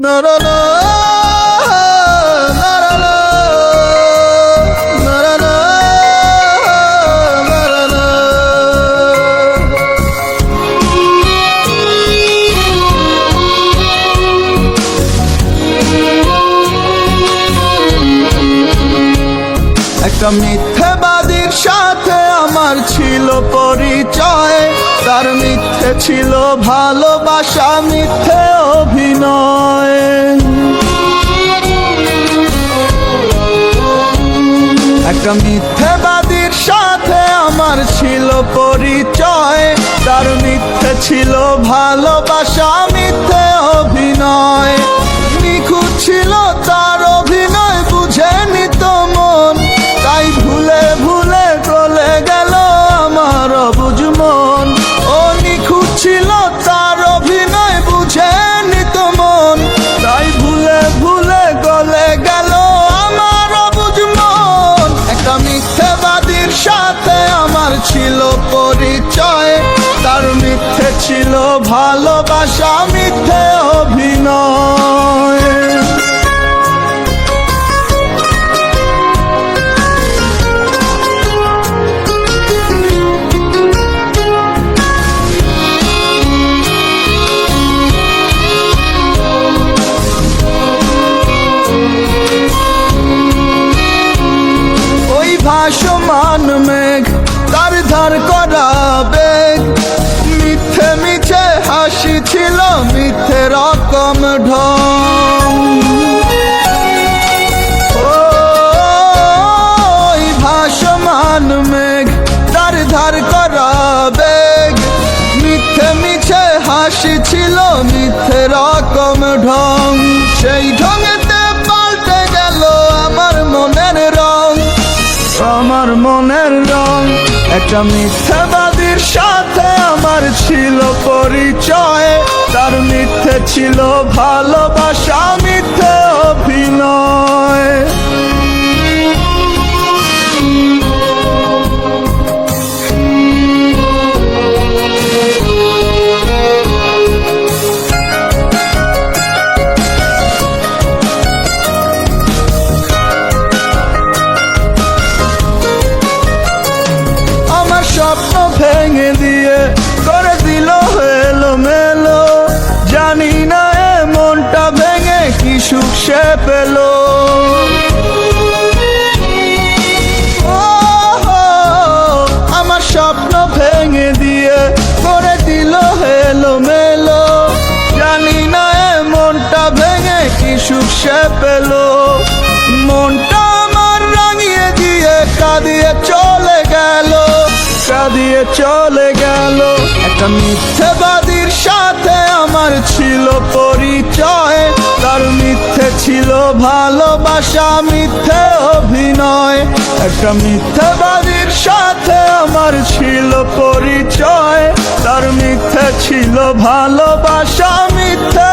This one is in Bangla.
না না না না না না না না না না না। একটা মিথ্যেবাদীর সাথে আমার ছিল পরিচয়, তার মিথ্যে ছিল ভালোবাসা, মিথ্যে অভিনয়। একটা মিথ্যেবাদীর সাথে আমার ছিল পরিচয়, তার মিথ্যে ছিল ভালোবাসা, মিথ্যে অভিনয়। নিখুঁত ছিল তার অভিনয়, বুঝেনি তো মন, তাই ভুলে ভুলে চলে গেল আমার অবুঝ মন। ও নিখুঁত ছিল তার অভিনয়, বুঝেনি তো মন, তাই ভুলে ভুলে গলে গেল আমার অবুঝ মন। একটা মিথ্যেবাদীর সাথে আমার ছিল পরিচয়, তার মিথ্যে ছিল ভালোবাসা, মিথ্যে অভিনয়। ভাসমান মেঘ, তার ধার করা বেগ, মিথ্যে মিছে হাসি ছিল, মিথ্যে রকম ঢং। ওই ভাসমান মেঘ, তার ধার করা বেগ, মিথ্যে মিছে হাসি ছিল, মিথ্যে রকম ঢং। সেই ঢঙেতে পাল্টে গেল আমার মনের রং, আমার মনের রং। একটা মিথ্যাবাদীর সাথে আমার ছিল পরিচয়, তার মিথ্যে ছিল ভালোবাসা, মিথ্যে অভিনয়। স্বপ্ন ভেঙে দিয়ে করে দিল এলোমেলো, জানি না এ মনটা ভেঙে কি সুখ সে পেল। আমার স্বপ্ন ভেঙে দিয়ে করে দিল এলোমেলো, জানি না এ মনটা ভেঙে কি সুখ সে পেল। মনটা আমার রাঙিয়ে দিয়ে কাঁদিয়ে চলে গেল, দিয়ে চলে গেল। একটা মিথ্যেবাদীর সাথে আমার ছিল পরিচয়, তার মিথ্যে ছিল ভালোবাসা, মিথ্যে অভিনয়। একটা মিথ্যেবাদীর সাথে আমার ছিল পরিচয়, তার মিথ্যে ছিল ভালোবাসা, মিথ্যে